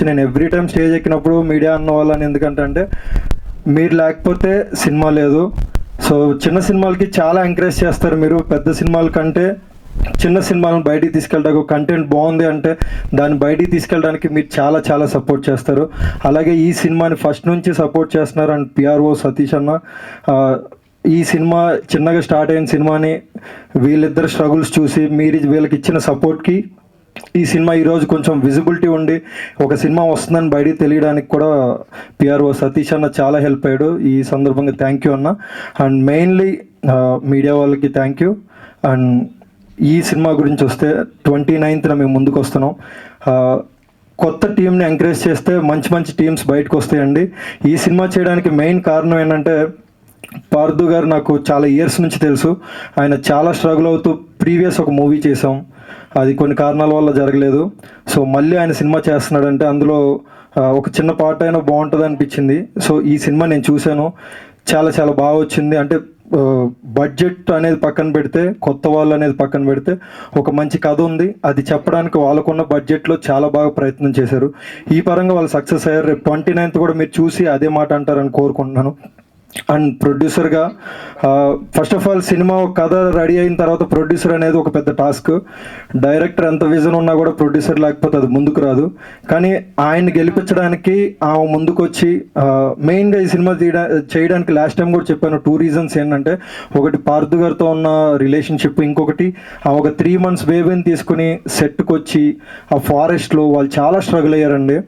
నేను every time stage ఎక్కినప్పుడు media అన్న వాళ్ళని ఎందుకంటే అంటే మీరు లేకపోతే సినిమా లేదు. సో చిన్న సినిమాలకి చాలా ఎంకరేజ్ చేస్తారు మీరు. పెద్ద సినిమాల కంటే చిన్న సినిమాలను బయటికి తీసుకెళ్ళడానికి కంటెంట్ బాగుంది అంటే దాన్ని బయటికి తీసుకెళ్ళడానికి మీరు చాలా చాలా సపోర్ట్ చేస్తారు. అలాగే ఈ సినిమాని ఫస్ట్ నుంచి సపోర్ట్ చేస్తున్నారు. అండ్ పిఆర్ఓ సతీష్ అన్న ఈ సినిమా చిన్నగా స్టార్ట్ అయిన సినిమాని వీళ్ళిద్దరు స్ట్రగుల్స్ చూసి మీరు వీళ్ళకి ఇచ్చిన సపోర్ట్కి ఈ సినిమా ఈరోజు కొంచెం విజిబిలిటీ ఉండి ఒక సినిమా వస్తుందని బయటికి తెలియడానికి కూడా పిఆర్ఓ సతీష్ అన్న చాలా హెల్ప్ అయ్యాడు. ఈ సందర్భంగా థ్యాంక్ యూ అన్న. అండ్ మెయిన్లీ మీడియా వాళ్ళకి థ్యాంక్ యూ. అండ్ ఈ సినిమా గురించి వస్తే 29th మేము ముందుకు వస్తున్నాం. కొత్త టీంని ఎంకరేజ్ చేస్తే మంచి మంచి టీమ్స్ బయటకు వస్తాయండి. ఈ సినిమా చేయడానికి మెయిన్ కారణం ఏంటంటే పార్థు గారు నాకు చాలా ఇయర్స్ నుంచి తెలుసు. ఆయన చాలా స్ట్రగుల్ అవుతూ ప్రీవియస్ ఒక మూవీ చేసాం, అది కొన్ని కారణాల వల్ల జరగలేదు. సో మళ్ళీ ఆయన సినిమా చేస్తున్నాడంటే అందులో ఒక చిన్న పార్ట్ అయినా బాగుంటుంది అనిపించింది. సో ఈ సినిమా నేను చూశాను, చాలా చాలా బాగా వచ్చింది. అంటే బడ్జెట్ అనేది పక్కన పెడితే, కొత్త వాళ్ళు అనేది పక్కన పెడితే ఒక మంచి కథ ఉంది. అది చెప్పడానికి వాళ్ళకున్న బడ్జెట్లో చాలా బాగా ప్రయత్నం చేశారు. ఈ పరంగా వాళ్ళు సక్సెస్ అయ్యారు. రేపు 29th కూడా మీరు చూసి అదే మాట అంటారని కోరుకుంటున్నాను. అండ్ ప్రొడ్యూసర్గా ఫస్ట్ ఆఫ్ ఆల్ సినిమా కథ రెడీ అయిన తర్వాత ప్రొడ్యూసర్ అనేది ఒక పెద్ద టాస్క్. డైరెక్టర్ ఎంత విజన్ ఉన్నా కూడా ప్రొడ్యూసర్ లేకపోతే అది ముందుకు రాదు. కానీ ఆయన్ని గెలిపించడానికి ఆమె ముందుకు వచ్చి మెయిన్గా ఈ సినిమా చేయడానికి లాస్ట్ టైం కూడా చెప్పాను 2 రీజన్స్ ఏంటంటే, ఒకటి పార్థు గారితో ఉన్న రిలేషన్షిప్, ఇంకొకటి ఒక 3 months బేబీని తీసుకుని సెట్కి వచ్చి ఆ ఫారెస్ట్లో వాళ్ళు చాలా స్ట్రగుల్ అయ్యారండి.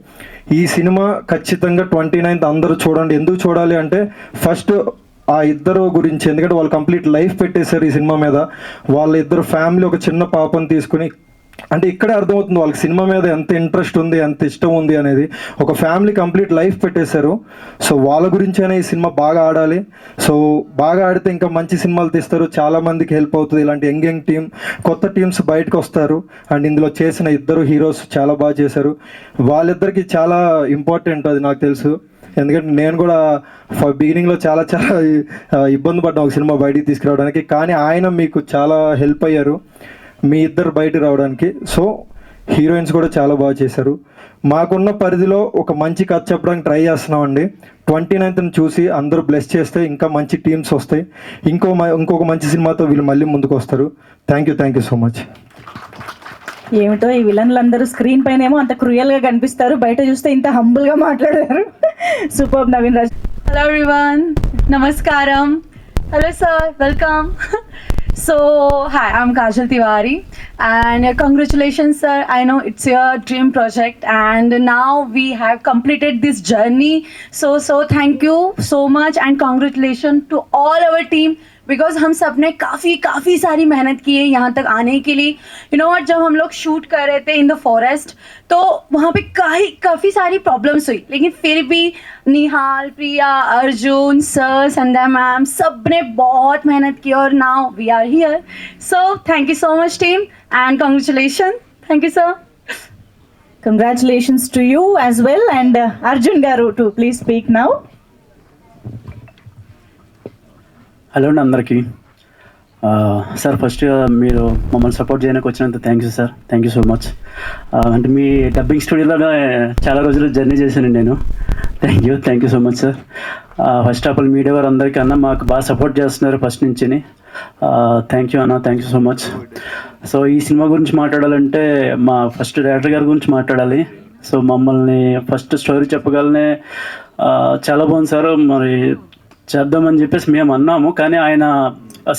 ఈ సినిమా ఖచ్చితంగా 29th అందరూ చూడండి. ఎందుకు చూడాలి అంటే ఫస్ట్ ఆ ఇద్దరు గురించి, ఎందుకంటే వాళ్ళు కంప్లీట్ లైఫ్ పెట్టేశారు ఈ సినిమా మీద. వాళ్ళ ఇద్దరు ఫ్యామిలీ ఒక చిన్న పాపను తీసుకుని, అంటే ఇక్కడే అర్థమవుతుంది వాళ్ళకి సినిమా మీద ఎంత ఇంట్రెస్ట్ ఉంది, ఎంత ఇష్టం ఉంది అనేది. ఒక ఫ్యామిలీ కంప్లీట్ లైఫ్ పెట్టేశారు. సో వాళ్ళ గురించైనా ఈ సినిమా బాగా ఆడాలి. సో బాగా ఆడితే ఇంకా మంచి సినిమాలు తీస్తారు, చాలామందికి హెల్ప్ అవుతుంది. ఇలాంటి యంగ్ టీం, కొత్త టీమ్స్ బయటకు వస్తారు. అండ్ ఇందులో చేసిన ఇద్దరు హీరోస్ చాలా బాగా చేశారు. వాళ్ళిద్దరికి చాలా ఇంపార్టెంట్, అది నాకు తెలుసు. ఎందుకంటే నేను కూడా బిగినింగ్లో చాలా చాలా ఇబ్బంది పడ్డాను ఒక సినిమా బయటికి తీసుకురావడానికి. కానీ ఆయన మీకు చాలా హెల్ప్ అయ్యారు మీ ఇద్దరు బయట రావడానికి. సో హీరోయిన్స్ కూడా చాలా బాగా చేశారు. మాకున్న పరిధిలో ఒక మంచి కథ చెప్పడానికి ట్రై చేస్తున్నామండి. 29th చూసి అందరూ బ్లెస్ చేస్తే ఇంకా మంచి టీమ్స్ వస్తాయి. ఇంకొక మంచి సినిమాతో వీళ్ళు మళ్ళీ ముందుకు వస్తారు. Thank you so much. ఏమిటో ఈ విలన్లు అందరూ స్క్రీన్ పైన ఏమో అంత క్రూయల్గా కనిపిస్తారు, బయట చూస్తే ఇంత హంబుల్గా మాట్లాడారు. Super Naveen Raj. Hello everyone, Namaskaram. Hello sir, welcome. So, hi, I'm Kajal Tiwari and congratulations sir. I know it's your dream project and now we have completed this journey. So thank you so much and congratulations to all our team. Because हम सब ने काफ़ी सारी मेहनत की है यहाँ तक आने के लिए. यू नो व्हाट, जब हम लोग शूट कर रहे थे इन द फॉरेस्ट तो वहाँ पे काफ़ी सारी प्रॉब्लम्स हुई, लेकिन फिर भी निहाल, प्रिया, अर्जुन सर, संध्या मैम सब ने बहुत मेहनत की और now we are here. So thank you so much team and congratulation. Thank you sir. Congratulations to you as well. And Arjun Garu to please speak now. Hello అండి అందరికీ. సార్ ఫస్ట్ మీరు మమ్మల్ని సపోర్ట్ చేయడానికి వచ్చినంత thank you sir. Thank you so much. అంటే మీ dubbing స్టూడియోలో చాలా రోజులు జర్నీ చేశాను నేను. Thank you so much sir. First of all media వారు అందరికన్నా మాకు బాగా సపోర్ట్ చేస్తున్నారు ఫస్ట్ నుంచి. థ్యాంక్ యూ అన్న, thank you so much. So ఈ సినిమా గురించి మాట్లాడాలంటే మా ఫస్ట్ డైరెక్టర్ గారి గురించి మాట్లాడాలి. సో మమ్మల్ని ఫస్ట్ స్టోరీ చెప్పగలనే చాలా బాగుంది సార్, మరి చేద్దామని చెప్పేసి మేము అన్నాము. కానీ ఆయన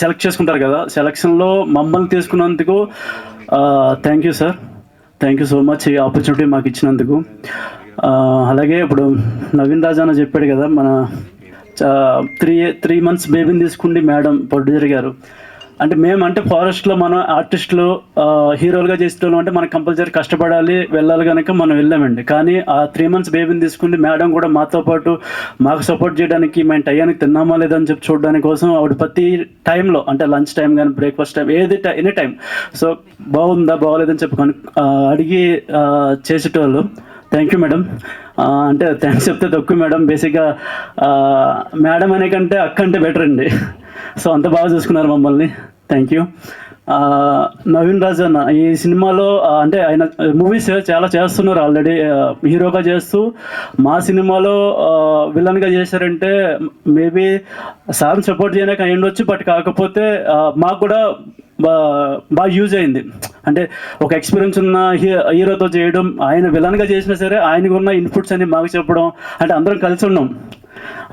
సెలెక్ట్ చేసుకుంటారు కదా, సెలక్షన్లో మమ్మల్ని తీసుకున్నందుకు thank you sir. Thank you so much ఈ ఆపర్చునిటీ మాకు ఇచ్చినందుకు. అలాగే ఇప్పుడు నవీన్ రాజ్ అన్న చెప్పాడు కదా, మన 3 months బేబీని తీసుకుండి మేడం ప్రొడ్యూసర్ గారు. అంటే మేమంటే ఫారెస్ట్లో మనం ఆర్టిస్టులు హీరోలుగా చేసేటోళ్ళు అంటే మనకు కంపల్సరీ కష్టపడాలి, వెళ్ళాలి కనుక మనం వెళ్ళామండి. కానీ ఆ 3 months బేబీని తీసుకుంటే మేడం కూడా మాతో పాటు మాకు సపోర్ట్ చేయడానికి, మేము టయానికి తిన్నామా లేదని చెప్పి చూడడానికి కోసం ఆవిడ ప్రతి టైంలో, అంటే లంచ్ టైం కానీ breakfast time any time so బాగుందా బాగోలేదని చెప్పి అడిగి చేసేటోళ్ళు. Thank you madam. అంటే థ్యాంక్స్ చెప్తే తక్కువ మేడం. బేసిక్గా మేడం అనే కంటే అక్క అంటే బెటర్ అండి. సో అంత బాగా చూసుకున్నారు మమ్మల్ని. Thank you. నవీన్ రాజ్ అన్న ఈ సినిమాలో అంటే ఆయన మూవీస్ చాలా చేస్తున్నారు ఆల్రెడీ, హీరోగా చేస్తూ మా సినిమాలో విలన్గా చేశారంటే మేబీ సార్ని సపోర్ట్ చేయడానికి అయి ఉండొచ్చు. బట్ కాకపోతే మాకు కూడా బాగా యూజ్ అయింది. అంటే ఒక ఎక్స్పీరియన్స్ ఉన్న హీరోతో చేయడం, ఆయన విలన్గా చేసినా సరే ఆయనకు ఉన్న ఇన్పుట్స్ అన్ని మాకు చెప్పడం, అంటే అందరం కలిసి ఉన్నాం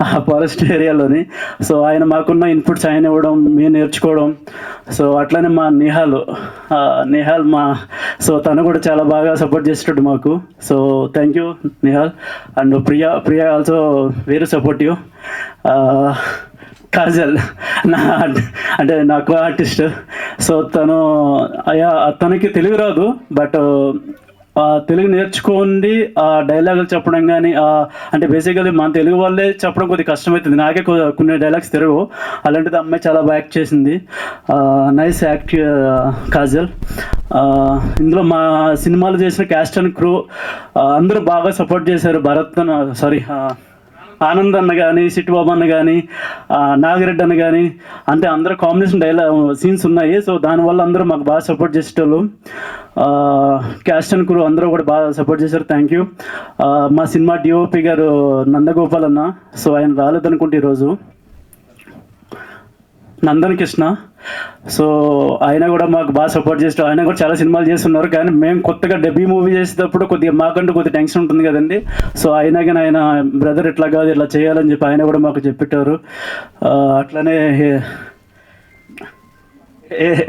ఆ ఫారెస్ట్ ఏరియాలోని. సో ఆయన మాకున్న ఇన్పుట్స్ ఆయన ఇవ్వడం, మేము నేర్చుకోవడం. సో అట్లనే మా నిహాల్ సో తను కూడా చాలా బాగా సపోర్ట్ చేసేటట్టు మాకు. So thank you Nihal. And Priya also very supportive. Kajal అంటే నా కో ఆర్టిస్ట్. సో తనకి తెలుగు రాదు, బట్ తెలుగు నేర్చుకోండి ఆ డైలాగులు చెప్పడం కానీ, అంటే బేసికలీ మన తెలుగు వాళ్ళే చెప్పడం కొద్దిగా కష్టమవుతుంది. నాకే కొన్ని డైలాగ్స్ తిరగవు. అలాంటిది అమ్మాయి చాలా బాగా యాక్ట్ చేసింది. Nice act Kajal. ఇందులో మా సినిమాలు చేసిన క్యాస్ట్ అండ్ క్రూ అందరూ బాగా సపోర్ట్ చేశారు. ఆనంద్ అన్న కానీ, సిట్టుబాబు అన్న కానీ, నాగిరెడ్డి అన్న కానీ, అంటే అందరూ కాంబినేషన్ సీన్స్ ఉన్నాయి. సో దానివల్ల అందరూ మాకు బాగా సపోర్ట్ చేసేటోళ్ళు. క్యాస్ట్ అండ్ క్రూ అందరూ కూడా బాగా సపోర్ట్ చేశారు. Thank you. మా సినిమా డిఓపి గారు నందగోపాల్ అన్న. సో ఆయన రాలేదనుకుంటే ఈరోజు నందన్ కృష్ణ. సో ఆయన కూడా మాకు బాగా సపోర్ట్ చేస్తారు. ఆయన కూడా చాలా సినిమాలు చేస్తున్నారు. కానీ మేము కొత్తగా డెబ్యూ మూవీ చేసేటప్పుడు కొద్దిగా మాకంటూ కొద్దిగా టెన్షన్ ఉంటుంది కదండి. సో అయినా కానీ ఆయన బ్రదర్ ఇట్లా కాదు ఇట్లా చేయాలని చెప్పి ఆయన కూడా మాకు చెప్పిట్టారు. అట్లనే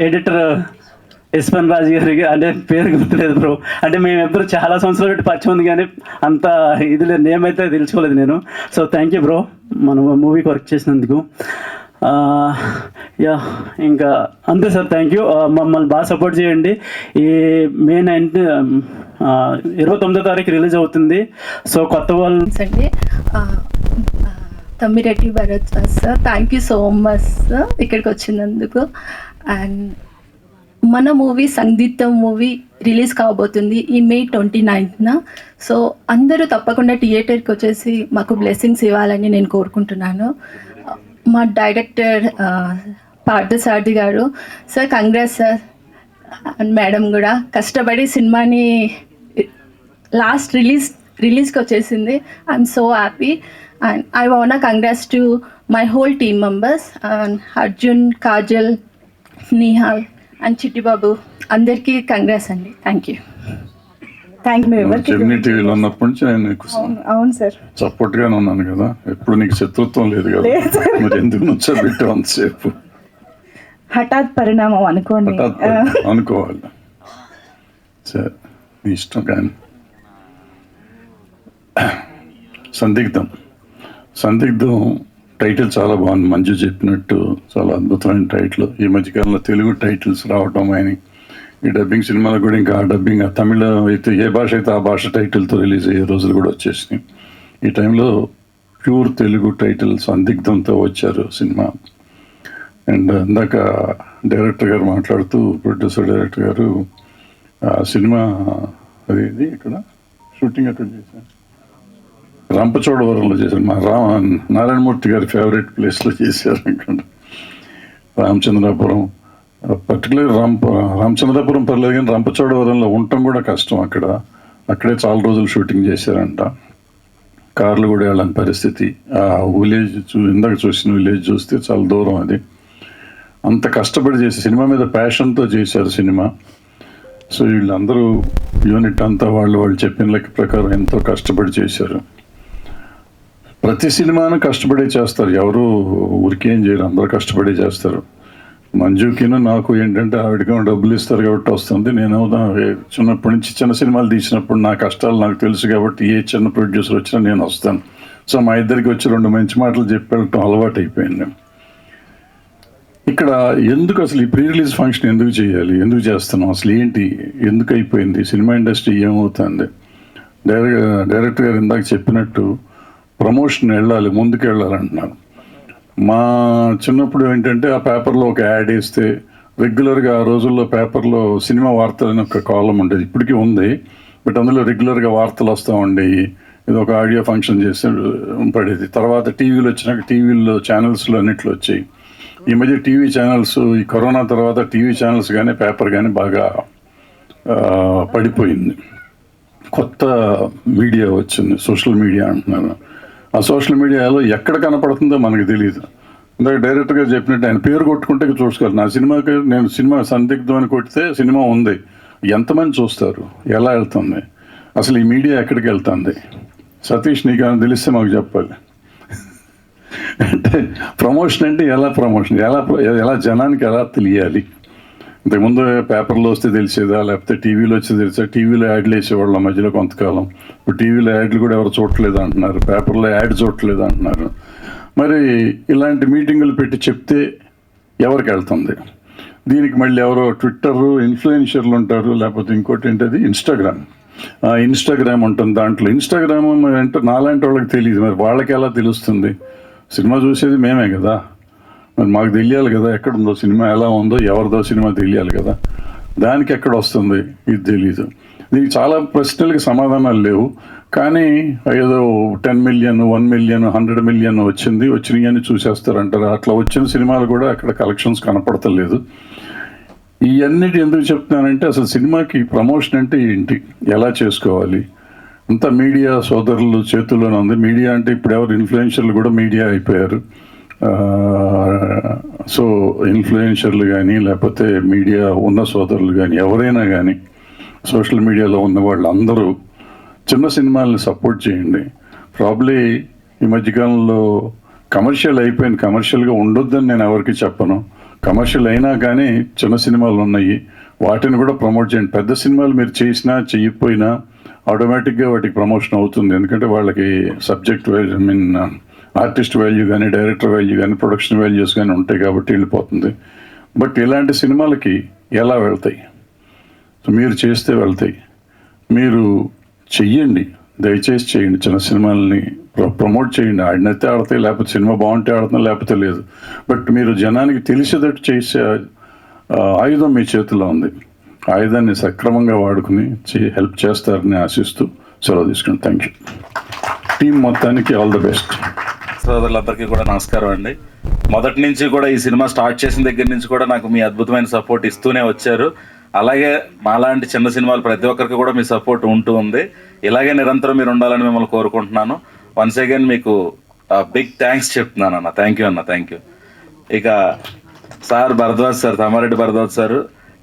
ఎడిటర్ యశ్వన్ రాజు గారికి, అంటే పేరు గుర్తులేదు బ్రో, అంటే మేము ఎప్పుడు చాలా సంవత్సరాలు పెట్టి పరిచయం ఉంది కానీ అంత ఇది లేదు, నేమ్ అయితే తెలుసుకోలేదు నేను. సో థ్యాంక్ యూ బ్రో మనం మూవీకి వర్క్ చేసినందుకు. ఇంకా అంతే సార్, థ్యాంక్ యూ. మమ్మల్ని బాగా సపోర్ట్ చేయండి. ఈ మే 29వ తారీఖు రిలీజ్ అవుతుంది. సో కొత్త వాళ్ళు అండి Tammireddy Bharat sir, thank you so much sir ఇక్కడికి వచ్చినందుకు. అండ్ మన మూవీ సంగీతం మూవీ రిలీజ్ కాబోతుంది ఈ May 29th. సో అందరూ తప్పకుండా థియేటర్కి వచ్చేసి మాకు బ్లెస్సింగ్స్ ఇవ్వాలని నేను కోరుకుంటున్నాను. మా డైరెక్టర్ పార్థసారథి గారు sir, congrats sir. And madam కూడా కష్టపడి సినిమాని లాస్ట్ రిలీజ్కి వచ్చేసింది. I'm so happy and I want congrats to my whole team members and Arjun, Kajal, Nihal and Chittibabu అందరికీ కంగ్రాట్స్ అండి. Thank you. థ్యాంక్ యూ ఎవరికి. జెమినీ టీవీలో ఉన్నప్పటి నుంచి నేను నీకు అవును సార్, సపోర్ట్ గానే ఉన్నాను కదా. ఎప్పుడు నీకు శత్రుత్వం లేదు కదా, మరి ఎందుకు నుంచోబెట్టావు అంతసేపు? హఠాత్ పరిణామం అనుకోండి, అనుకోవాలి. సరే నీ ఇష్టం. కానీ సందిగ్ధం టైటిల్ చాలా బాగుంది. మంజు చెప్పినట్టు చాలా అద్భుతమైన టైటిల్. ఈ మధ్యకాలంలో తెలుగు టైటిల్స్ రావటం అని, ఈ డబ్బింగ్ సినిమాలు కూడా ఇంకా డబ్బింగ్ తమిళ అయితే ఏ భాష అయితే ఆ భాష టైటిల్తో రిలీజ్ అయ్యే రోజులు కూడా వచ్చేసినాయి. ఈ టైంలో ప్యూర్ తెలుగు టైటిల్ సందిగ్ధంతో వచ్చారు సినిమా. అండ్ ఇందాక డైరెక్టర్ గారు మాట్లాడుతూ, ప్రొడ్యూసర్ డైరెక్టర్ గారు సినిమా అది ఇక్కడ షూటింగ్ అక్కడ చేశారు, రంపచోడవరంలో చేశారు. మా నారాయణమూర్తి గారి ఫేవరెట్ ప్లేస్లో చేశారు అక్కడ. రామచంద్రాపురం పర్టికులర్ రామచంద్రాపురం పర్లేదు కానీ రంపచోడవరంలో ఉండటం కూడా కష్టం. అక్కడే చాలా రోజులు షూటింగ్ చేశారంట. కార్లు కూడా వెళ్ళని పరిస్థితి. ఆ విలేజ్ ఇందాక చూసిన విలేజ్ చూస్తే చాలా దూరం. అది అంత కష్టపడి చేసి సినిమా మీద ప్యాషన్తో చేశారు సినిమా. సో వీళ్ళందరూ యూనిట్ అంతా వాళ్ళు చెప్పిన లెక్క ప్రకారం ఎంతో కష్టపడి చేశారు. ప్రతి సినిమాను కష్టపడే చేస్తారు, ఎవరు ఊరికేం చేయరు, అందరూ కష్టపడే చేస్తారు. మంజుకిను నాకు ఏంటంటే ఆవిడకి డబ్బులు ఇస్తారు కాబట్టి వస్తుంది. నేను చిన్నప్పటి నుంచి చిన్న సినిమాలు తీసినప్పుడు నా కష్టాలు నాకు తెలుసు కాబట్టి ఏ చిన్న ప్రొడ్యూసర్ వచ్చినా నేను వస్తాను. సో మా ఇద్దరికి వచ్చి 2 మంచి మాటలు చెప్పడం అలవాటు అయిపోయింది. ఇక్కడ ఎందుకు అసలు ఈ ప్రీ రిలీజ్ ఫంక్షన్ ఎందుకు చేయాలి, ఎందుకు చేస్తున్నాం, అసలు ఏంటి, ఎందుకు అయిపోయింది, సినిమా ఇండస్ట్రీ ఏమవుతుంది? డైరెక్టర్ గారు ఇందాక చెప్పినట్టు ప్రమోషన్ వెళ్ళాలి, ముందుకు వెళ్ళాలంటున్నారు. మా చిన్నప్పుడు ఏంటంటే ఆ పేపర్లో ఒక యాడ్ వేస్తే రెగ్యులర్గా ఆ రోజుల్లో పేపర్లో సినిమా వార్తలు అని ఒక కాలం ఉండేది, ఇప్పటికీ ఉంది. బట్ అందులో రెగ్యులర్గా వార్తలు వస్తూ ఉండేవి. ఇది ఒక ఆడియో ఫంక్షన్ చేసి పడేది. తర్వాత టీవీలు వచ్చినాక టీవీల్లో ఛానల్స్లో అన్నిట్లో వచ్చాయి. ఈ మధ్య టీవీ ఛానల్స్, ఈ కరోనా తర్వాత టీవీ ఛానల్స్ కానీ పేపర్ కానీ బాగా పడిపోయింది. కొత్త మీడియా వచ్చింది, సోషల్ మీడియా అంటున్నారు. ఆ సోషల్ మీడియాలో ఎక్కడ కనపడుతుందో మనకు తెలియదు. ఇందాక డైరెక్ట్గా చెప్పినట్టు ఆయన పేరు కొట్టుకుంటే చూసుకోవాలి. నా సినిమాకి నేను సినిమా సందిగ్ధం అని కొడితే సినిమా ఉంది, ఎంతమంది చూస్తారు, ఎలా వెళ్తుంది, అసలు ఈ మీడియా ఎక్కడికి వెళ్తుంది? సతీష్ నీకు ఏమైనా తెలిస్తే మాకు చెప్పాలి. అంటే ప్రమోషన్ అంటే ఎలా ప్రమోషన్, ఎలా జనానికి ఎలా తెలియాలి? ఇంతకుముందు పేపర్లో వస్తే తెలిసేదా, లేకపోతే టీవీలో వస్తే తెలిసేదా? టీవీలో యాడ్లు వేసేవాళ్ళం మధ్యలో కొంతకాలం. ఇప్పుడు టీవీలో యాడ్లు కూడా ఎవరు చూడట్లేదు అంటున్నారు, పేపర్లో యాడ్ చూడట్లేదు అంటున్నారు. మరి ఇలాంటి మీటింగులు పెట్టి చెప్తే ఎవరికి వెళ్తుంది? దీనికి మళ్ళీ ఎవరో ట్విట్టర్ ఇన్ఫ్లుయెన్షర్లు ఉంటారు, లేకపోతే ఇంకోటి ఏంటది ఇన్స్టాగ్రామ్ ఉంటుంది. దాంట్లో ఇన్స్టాగ్రామ్ అంటే నాలాంటి వాళ్ళకి తెలియదు, మరి వాళ్ళకి ఎలా తెలుస్తుంది? సినిమా చూసేది మేమే కదా, మరి మాకు తెలియాలి కదా ఎక్కడుందో సినిమా, ఎలా ఉందో, ఎవరిదో సినిమా తెలియాలి కదా. దానికి ఎక్కడ వస్తుంది ఇది తెలీదు. దీనికి చాలా ప్రశ్నలకి సమాధానాలు లేవు. కానీ ఏదో 10 మిలియన్ 1 మిలియన్ 100 మిలియన్ వచ్చినాయి అని చూసేస్తారంటారు. అట్లా వచ్చిన సినిమాలు కూడా అక్కడ కలెక్షన్స్ కనపడతలేదు. ఇవన్నిటి ఎందుకు చెప్తున్నానంటే అసలు సినిమాకి ప్రమోషన్ అంటే ఏంటి, ఎలా చేసుకోవాలి, అంతా మీడియా సోదరులు చేతుల్లోనే ఉంది. మీడియా అంటే ఇప్పుడు ఎవరు ఇన్ఫ్లుయెన్షర్లు కూడా మీడియా అయిపోయారు. సో ఇన్ఫ్లుయెన్షర్లు కానీ లేకపోతే మీడియా ఉన్న సోదరులు కానీ ఎవరైనా కానీ సోషల్ మీడియాలో ఉన్న వాళ్ళు అందరూ చిన్న సినిమాలని సపోర్ట్ చేయండి. ప్రాబ్లీ ఈ మధ్యకాలంలో కమర్షియల్ అయిపోయింది, కమర్షియల్గా ఉండొద్దని నేను ఎవరికి చెప్పను. కమర్షియల్ అయినా కానీ చిన్న సినిమాలు ఉన్నాయి, వాటిని కూడా ప్రమోట్ చేయండి. పెద్ద సినిమాలు మీరు చేసినా చేయకపోయినా ఆటోమేటిక్గా వాటికి ప్రమోషన్ అవుతుంది. ఎందుకంటే వాళ్ళకి సబ్జెక్ట్ వాల్యూ, ఆర్టిస్ట్ వాల్యూ కానీ డైరెక్టర్ వాల్యూ కానీ ప్రొడక్షన్ వాల్యూస్ కానీ ఉంటాయి కాబట్టి వెళ్ళిపోతుంది. బట్ ఇలాంటి సినిమాలకి ఎలా వెళ్తాయి? సో మీరు చేస్తే వెళ్తాయి. మీరు చెయ్యండి, దయచేసి చేయండి. చిన్న సినిమాలని ప్రమోట్ చేయండి. ఆడినైతే ఆడతాయి, లేకపోతే సినిమా బాగుంటే ఆడుతున్నా, లేకపోతే లేదు. బట్ మీరు జనానికి తెలిసేటట్టు చేసే ఆయుధం మీ చేతిలో ఉంది. ఆయుధాన్ని సక్రమంగా వాడుకుని హెల్ప్ చేస్తారని ఆశిస్తూ సెలవు తీసుకుని థ్యాంక్ యూ. టీం మొత్తానికి ఆల్ ద బెస్ట్. సోదరులందరికీ కూడా నమస్కారం అండి. మొదటి నుంచి కూడా ఈ సినిమా స్టార్ట్ చేసిన దగ్గర నుంచి కూడా నాకు మీ అద్భుతమైన సపోర్ట్ ఇస్తూనే వచ్చారు. అలాగే మాలాంటి చిన్న సినిమాలు ప్రతి ఒక్కరికి కూడా మీ సపోర్ట్ ఉంటూ ఉంది. ఇలాగే నిరంతరం మీరు ఉండాలని మిమ్మల్ని కోరుకుంటున్నాను. వన్స్ అగైన్ మీకు బిగ్ థ్యాంక్స్ చెప్తున్నాను అన్న. థ్యాంక్ యూ అన్న, థ్యాంక్ యూ. ఇక sir Bharadwaj sir, Tammareddy Bharadwaj sir,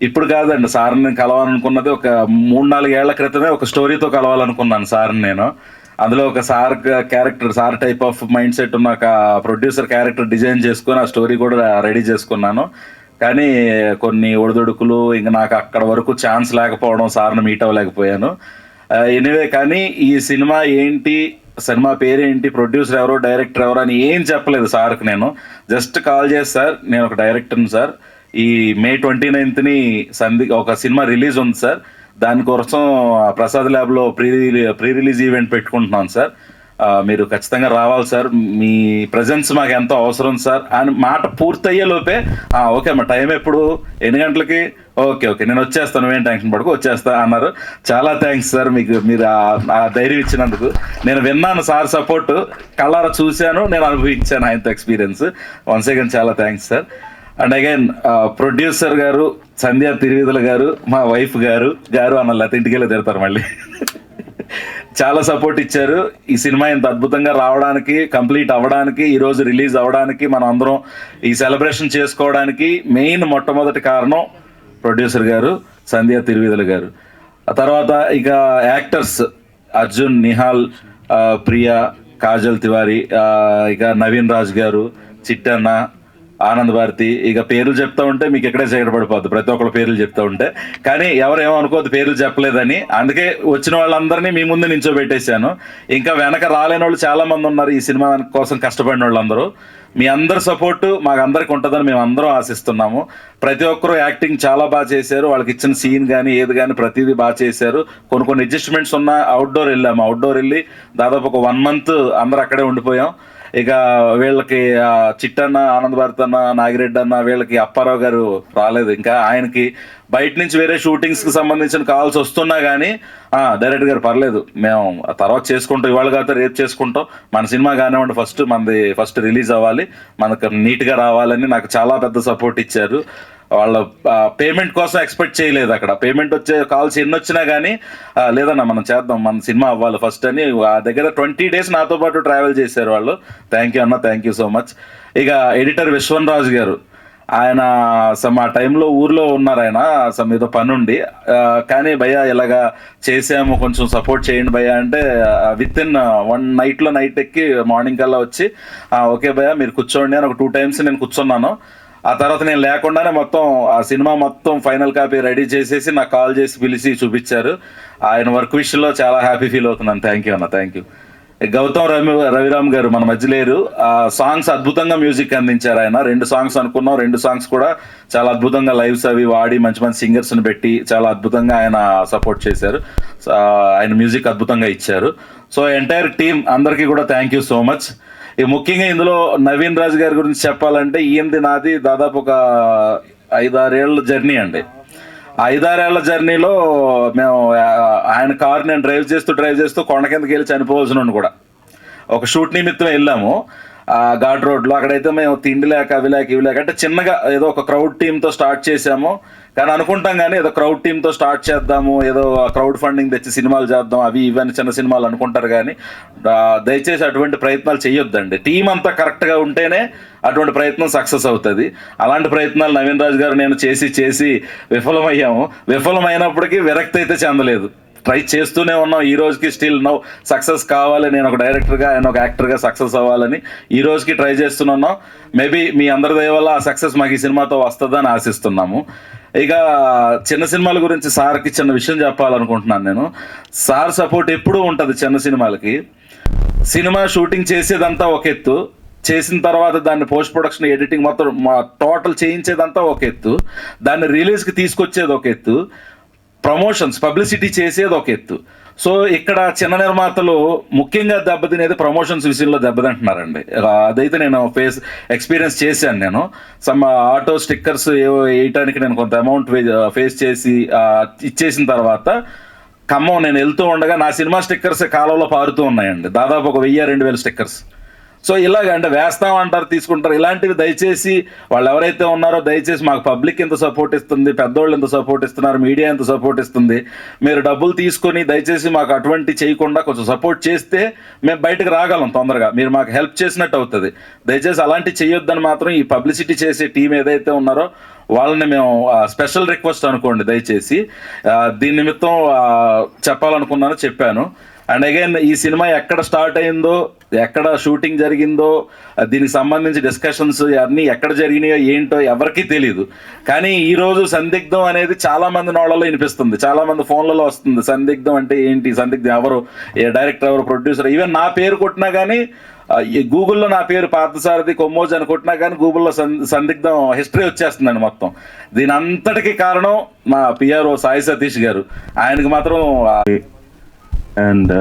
ఇప్పుడు కాదండి సార్ని కలవాలనుకున్నది ఒక 3-4 ఏళ్ల క్రితమే. ఒక స్టోరీతో కలవాలనుకున్నాను సార్ని నేను. అందులో ఒక sir character, sir type of mind set ఉన్న ఒక ప్రొడ్యూసర్ క్యారెక్టర్ డిజైన్ చేసుకొని ఆ స్టోరీ కూడా రెడీ చేసుకున్నాను. కానీ కొన్ని ఒడిదుడుకులు, ఇంకా నాకు అక్కడ వరకు ఛాన్స్ లేకపోవడం, సార్ని మీట్ అవ్వలేకపోయాను. ఎనీవే, కానీ ఈ సినిమా ఏంటి, సినిమా పేరేంటి, ప్రొడ్యూసర్ ఎవరో, డైరెక్టర్ ఎవరో అని ఏం చెప్పలేదు సార్కి. నేను జస్ట్ కాల్ చేసి, సార్ నేను ఒక డైరెక్టర్ని సార్, ఈ May 29ని ఒక సినిమా రిలీజ్ ఉంది సార్, దానికోసం ప్రసాద్ ల్యాబ్లో ప్రీ రిలీజ్ ఈవెంట్ పెట్టుకుంటున్నాను సార్, మీరు ఖచ్చితంగా రావాలి సార్, మీ ప్రజెన్స్ మాకు ఎంతో అవసరం సార్ అని మాట పూర్తయ్యే లోపే ఓకే అమ్మా, టైం ఎప్పుడు, ఎన్ని గంటలకి, ఓకే నేను వచ్చేస్తాను, నువ్వేం టెన్షన్ పడుకో, వచ్చేస్తా అన్నారు. చాలా థ్యాంక్స్ సార్, మీరు ఆ ధైర్యం ఇచ్చినందుకు. నేను విన్నాను సార్ సపోర్ట్, కళ్ళారా చూశాను, నేను అనుభవించాను ఆయనతో ఎక్స్పీరియన్స్. వన్స్ అగైన్ చాలా thanks sir. And again producer గారు సంధ్యా తిరువిదల గారు, మా వైఫ్ గారు అన్న లేకపోతే ఇంటికెళ్ళి తిడతారు మళ్ళీ, చాలా సపోర్ట్ ఇచ్చారు. ఈ సినిమా ఇంత అద్భుతంగా రావడానికి, కంప్లీట్ అవ్వడానికి, ఈరోజు రిలీజ్ అవ్వడానికి, మనం అందరం ఈ సెలబ్రేషన్ చేసుకోవడానికి మెయిన్ మొట్టమొదటి కారణం ప్రొడ్యూసర్ గారు సంధ్యా తిరువిదల గారు. ఆ తర్వాత ఇక యాక్టర్స్ అర్జున్, నిహాల్, ప్రియా, కాజల్ తివారీ, ఇక నవీన్ రాజ్ గారు, చిట్టన్న, ఆనంద్ భారతి, ఇక పేర్లు చెప్తా ఉంటే మీకు ఎక్కడే చేయబడిపోద్ది ప్రతి ఒక్కళ్ళ పేర్లు చెప్తా ఉంటే. కానీ ఎవరేమో అనుకోవద్దు పేర్లు చెప్పలేదని, అందుకే వచ్చిన వాళ్ళందరినీ మీ ముందు నించోబెట్టేశాను. ఇంకా వెనక రాలేని వాళ్ళు చాలా మంది ఉన్నారు ఈ సినిమా కోసం కష్టపడిన వాళ్ళందరూ. మీ అందరి సపోర్టు మాకు అందరికి ఉంటుందని మేము అందరం ఆశిస్తున్నాము. ప్రతి ఒక్కరూ యాక్టింగ్ చాలా బాగా చేశారు, వాళ్ళకి ఇచ్చిన సీన్ కానీ ఏది కానీ ప్రతిదీ బాగా చేశారు. కొన్ని అడ్జస్ట్మెంట్స్ ఉన్న అవుట్డోర్ వెళ్ళి దాదాపు ఒక 1 month అందరూ అక్కడే ఉండిపోయాం. ఇక వీళ్ళకి చిట్టన్న, ఆనంద్ భారత్ అన్న, నాగిరెడ్డి అన్న, వీళ్ళకి అప్పారావు గారు రాలేదు. ఇంకా ఆయనకి బయట నుంచి వేరే షూటింగ్స్కి సంబంధించిన కాల్స్ వస్తున్నా కానీ డైరెక్టర్ గారు పర్లేదు, మేము తర్వాత చేసుకుంటాం, ఇవాళ కాకపోతే రేపు చేసుకుంటాం, మన సినిమా కానివ్వండి, ఫస్ట్ రిలీజ్ అవ్వాలి, మనకు నీట్గా రావాలని నాకు చాలా పెద్ద సపోర్ట్ ఇచ్చారు. వాళ్ళ పేమెంట్ కోసం ఎక్స్పెక్ట్ చేయలేదు. అక్కడ పేమెంట్ వచ్చే కాల్స్ ఎన్ని వచ్చినా కానీ లేదన్నా మనం చేద్దాం, మన సినిమా అవ్వాలి ఫస్ట్ అని ఆ దగ్గర 20 days నాతో పాటు ట్రావెల్ చేశారు వాళ్ళు. థ్యాంక్ యూ అన్న, థ్యాంక్ యూ సో మచ్. ఇక ఎడిటర్ విశ్వన్ రాజు గారు, ఆయన ఆ టైంలో ఊర్లో ఉన్నారు, ఆయన ఏదో పని ఉండి, కానీ భయ్యా ఇలాగా చేసాము, కొంచెం సపోర్ట్ చేయండి భయ్యా అంటే విత్ ఇన్ 1 night నైట్ ఎక్కి మార్నింగ్ కల్లా వచ్చి ఓకే భయ్యా మీరు కూర్చోండి అని ఒక 2 times నేను కూర్చున్నాను. ఆ తర్వాత నేను లేకుండానే మొత్తం ఆ సినిమా మొత్తం ఫైనల్ కాపీ రెడీ చేసేసి నాకు కాల్ చేసి పిలిచి చూపించారు. ఆయన వర్క్ విషయంలో చాలా హ్యాపీ ఫీల్ అవుతున్నాను. థ్యాంక్ యూ అన్న, థ్యాంక్ యూ. గౌతమ్ రవిరామ్ గారు మన మధ్య లేరు. సాంగ్స్ అద్భుతంగా మ్యూజిక్ అందించారు ఆయన. 2 songs అనుకున్నాం, 2 songs కూడా చాలా అద్భుతంగా లైవ్స్ అవి వాడి మంచి మంచి సింగర్స్ని పెట్టి చాలా అద్భుతంగా ఆయన సపోర్ట్ చేశారు. ఆయన మ్యూజిక్ అద్భుతంగా ఇచ్చారు. సో ఎంటైర్ టీమ్ అందరికీ కూడా థ్యాంక్ యూ సో మచ్. ముఖ్యంగా ఇందులో నవీన్ రాజు గారి గురించి చెప్పాలంటే ఈయనది నాది దాదాపు ఒక 5-6 ఏళ్ళ జర్నీ అండి. 5-6 ఏళ్ల జర్నీలో మేము ఆయన కారు నేను డ్రైవ్ చేస్తూ కొండ కిందకి వెళ్ళి చనిపోవాల్సిన కూడా ఒక షూట్ నిమిత్తం వెళ్ళాము ఘాట్ రోడ్లో. అక్కడైతే మేము తిండి లేక అవి లేక అంటే చిన్నగా ఏదో ఒక క్రౌడ్ టీమ్తో స్టార్ట్ చేసాము. కానీ అనుకుంటాం కానీ ఏదో క్రౌడ్ టీమ్తో స్టార్ట్ చేద్దాము, ఏదో క్రౌడ్ ఫండింగ్ తెచ్చి సినిమాలు చేద్దాం, అవి ఇవన్నీ చిన్న సినిమాలు అనుకుంటారు. కానీ దయచేసి అటువంటి ప్రయత్నాలు చేయొద్దండి. టీం అంతా కరెక్ట్గా ఉంటేనే అటువంటి ప్రయత్నం సక్సెస్ అవుతుంది. అలాంటి ప్రయత్నాలు నవీన్ రాజు గారు నేను చేసి విఫలమయ్యాము. విఫలమైనప్పటికీ విరక్తి అయితే చెందలేదు, ట్రై చేస్తూనే ఉన్నాం. ఈ రోజుకి స్టిల్ నౌ సక్సెస్ కావాలి, నేను ఒక డైరెక్టర్గా ఆయన ఒక యాక్టర్గా సక్సెస్ అవ్వాలని ఈ రోజుకి ట్రై చేస్తున్నాం. మేబీ మీ అందరి దయ వల్ల ఆ సక్సెస్ మాకు ఈ సినిమాతో వస్తుందని ఆశిస్తున్నాము. ఇక చిన్న సినిమాల గురించి సార్కి చిన్న విషయం చెప్పాలనుకుంటున్నాను నేను. సార్ సపోర్ట్ ఎప్పుడూ ఉంటుంది చిన్న సినిమాలకి. సినిమా షూటింగ్ చేసేదంతా ఒక ఎత్తు, చేసిన తర్వాత దాన్ని పోస్ట్ ప్రొడక్షన్ ఎడిటింగ్ మొత్తం టోటల్ చేయించేదంతా ఒక ఎత్తు, దాన్ని రిలీజ్కి తీసుకొచ్చేది ఒక ఎత్తు, ప్రమోషన్స్ పబ్లిసిటీ చేసేది ఒక ఎత్తు. సో ఇక్కడ చిన్న నిర్మాతలు ముఖ్యంగా దెబ్బతినేది ప్రమోషన్స్ విషయంలో దెబ్బతింటున్నారండి. అదైతే నేను ఎక్స్పీరియన్స్ చేశాను. నేను ఆటో స్టిక్కర్స్ వేయటానికి నేను కొంత అమౌంట్ ఫేస్ చేసి ఇచ్చేసిన తర్వాత ఖమ్మం నేను వెళ్తూ ఉండగా నా సినిమా స్టిక్కర్స్ కాలంలో పారుతూ ఉన్నాయండి, దాదాపు ఒక 1000-2000 స్టిక్కర్స్. సో ఇలాగ అంటే వేస్తామంటారు, తీసుకుంటారు. ఇలాంటివి దయచేసి వాళ్ళు ఎవరైతే ఉన్నారో దయచేసి మాకు పబ్లిక్ ఎంత సపోర్ట్ ఇస్తుంది, పెద్దోళ్ళు ఎంత సపోర్ట్ ఇస్తున్నారు, మీడియా ఎంత సపోర్ట్ ఇస్తుంది, మీరు డబ్బులు తీసుకొని దయచేసి మాకు అటువంటి చేయకుండా కొంచెం సపోర్ట్ చేస్తే మేము బయటకు రాగలం తొందరగా. మీరు మాకు హెల్ప్ చేసినట్టు అవుతుంది. దయచేసి అలాంటివి చేయొద్దని మాత్రం ఈ పబ్లిసిటీ చేసే టీం ఏదైతే ఉన్నారో వాళ్ళని మేము స్పెషల్ రిక్వెస్ట్ అనుకోండి. దయచేసి దీని నిమిత్తం చెప్పాలనుకున్నాను, చెప్పాను. అండ్ అగైన్ ఈ సినిమా ఎక్కడ స్టార్ట్ అయిందో, ఎక్కడ షూటింగ్ జరిగిందో, దీనికి సంబంధించి డిస్కషన్స్ అన్నీ ఎక్కడ జరిగినాయో ఏంటో ఎవరికీ తెలియదు. కానీ ఈరోజు సందిగ్ధం అనేది చాలామంది నోళ్ళలో వినిపిస్తుంది, చాలామంది ఫోన్లలో వస్తుంది. సందిగ్ధం అంటే ఏంటి, సందిగ్ధం ఎవరు, ఏ డైరెక్టర్ ఎవరు, ప్రొడ్యూసర్, ఈవెన్ నా పేరు కొట్టినా కానీ గూగుల్లో నా పేరు పార్థసారథి కొమ్మోజ్ అని కొట్టినా కానీ గూగుల్లో సందిగ్ధం హిస్టరీ వచ్చేస్తుందండి మొత్తం. దీని అంతటికీ కారణం మా పిఆర్ఓ సాయి సతీష్ గారు. ఆయనకి మాత్రం అండ్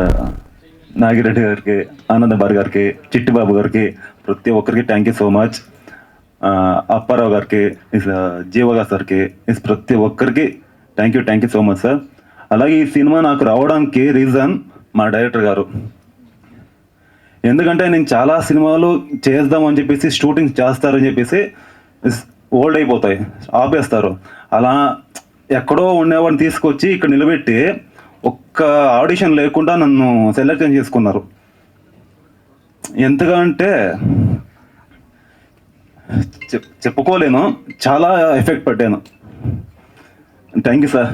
నాగిరెడ్డి గారికి, ఆనంద బార్ గారికి, చిట్టిబాబు గారికి, ప్రతి ఒక్కరికి thank you so much. Apparao గారికి, జీవగా సార్కి, ప్రతి ఒక్కరికి thank you so much sir. అలాగే ఈ సినిమా నాకు రావడానికి రీజన్ మా డైరెక్టర్ గారు. ఎందుకంటే నేను చాలా సినిమాలు చేద్దామని చెప్పేసి షూటింగ్ చేస్తారని చెప్పేసి ఓల్డ్ అయిపోతాయి, ఆపేస్తారు. అలా ఎక్కడో ఉండేవాడిని తీసుకొచ్చి ఇక్కడ నిలబెట్టి ఒక్క ఆడిషన్ లేకుండా నన్ను సెలెక్షన్ చేసుకున్నారు. ఎంతగా అంటే చెప్పుకోలేను, చాలా ఎఫెక్ట్ పడ్డాను. Thank you sir.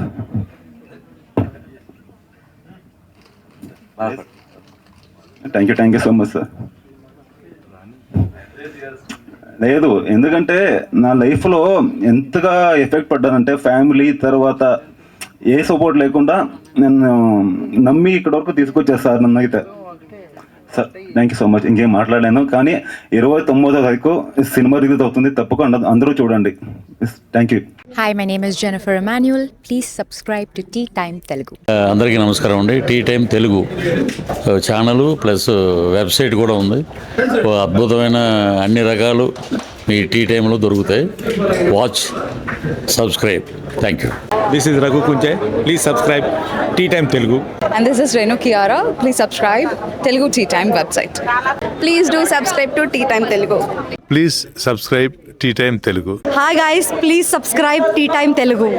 Thank you so much sir. లేదు, ఎందుకంటే నా లైఫ్లో ఎంతగా ఎఫెక్ట్ పడ్డానంటే ఫ్యామిలీ తర్వాత ఏ సపోర్ట్ లేకుండా నేను నమ్మి ఇక్కడ వరకు తీసుకొచ్చారు సార్ నన్ను అయితే. Sir thank you so much. ఇంకేం మాట్లాడాను, కానీ 29వ తారీఖు సినిమా రిలీజ్ అవుతుంది, తప్పకుండా అందరూ చూడండి. Thank you. Hi, my name is Jennifer Emmanuel. Please subscribe to Tea Time Telugu. అందరికీ నమస్కారం అండి. Tea time Telugu channel plus website కూడా ఉంది. అద్భుతమైన అన్ని రకాలు మీ టీ టైంలో దొరుకుతాయి. Watch, subscribe. Thank you. This is Raghu Kunje. Please subscribe Tea Time Telugu. And this is Renu Kiara. Please subscribe Telugu Tea Time website. Please do subscribe to Tea Time Telugu. Please subscribe Tea Time Telugu. Hi guys, please subscribe Tea Time Telugu.